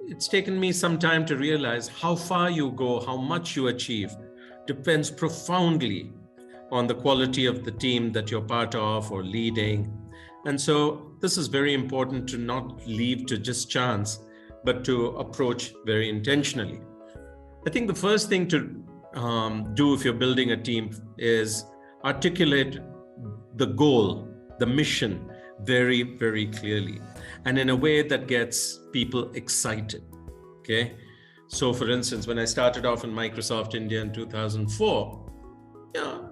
it's taken me some time to realize how far you go, how much you achieve, depends profoundly on the quality of the team that you're part of or leading. And so this is very important to not leave to just chance, but to approach very intentionally. I think the first thing to do if you're building a team is articulate the goal, the mission very, very clearly, and in a way that gets people excited. Okay. So for instance, when I started off in Microsoft India in 2004,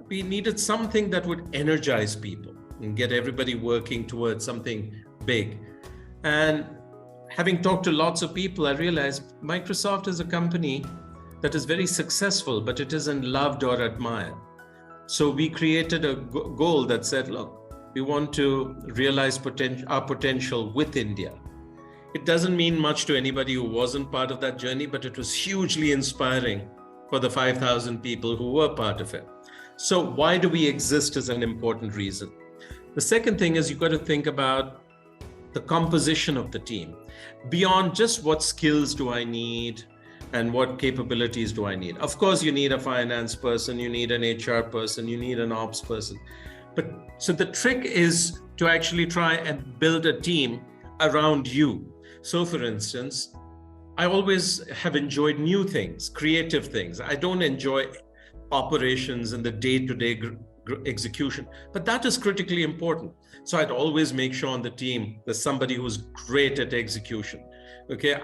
we needed something that would energize people and get everybody working towards something big. And having talked to lots of people, I realized Microsoft is a company that is very successful, but it isn't loved or admired. So we created a goal that said, look, we want to realize our potential with India. It doesn't mean much to anybody who wasn't part of that journey, but it was hugely inspiring for the 5,000 people who were part of it. So why do we exist is an important reason. The second thing is you've got to think about the composition of the team. Beyond just what skills do I need and what capabilities do I need? Of course, you need a finance person, you need an HR person, you need an ops person. But so the trick is to actually try and build a team around you. So for instance, I always have enjoyed new things, creative things. I don't enjoy operations and the day-to-day execution, but that is critically important. So I'd always make sure on the team there's somebody who's great at execution. Okay,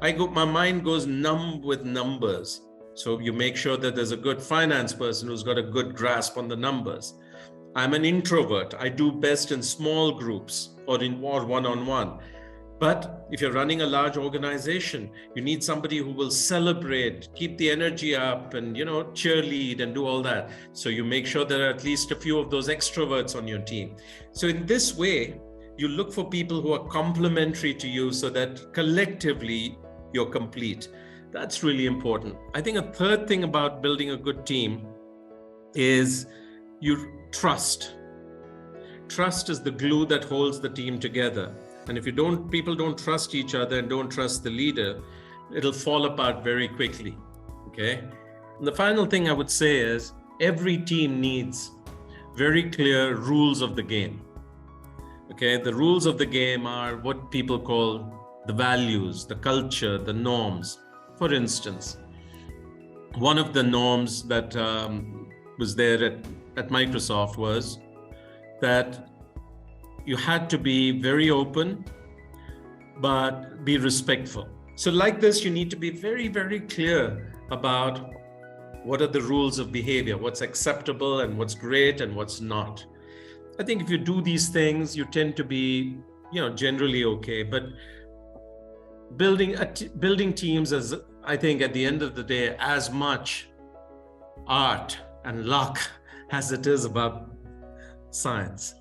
my mind goes numb with numbers. So you make sure that there's a good finance person who's got a good grasp on the numbers. I'm an introvert. I do best in small groups or one-on-one. But if you're running a large organization, you need somebody who will celebrate, keep the energy up and, cheerlead and do all that. So you make sure there are at least a few of those extroverts on your team. So in this way, you look for people who are complementary to you so that collectively you're complete. That's really important. I think a third thing about building a good team is you trust. Trust is the glue that holds the team together. And if people don't trust each other and don't trust the leader, it'll fall apart very quickly. Okay. And the final thing I would say is every team needs very clear rules of the game. Okay. The rules of the game are what people call the values, the culture, the norms. For instance, one of the norms that was there at Microsoft was that you had to be very open, but be respectful. So like this, you need to be very, very clear about what are the rules of behavior, what's acceptable and what's great and what's not. I think if you do these things, you tend to be, generally okay. But building teams is, I think, at the end of the day, as much art and luck as it is about science.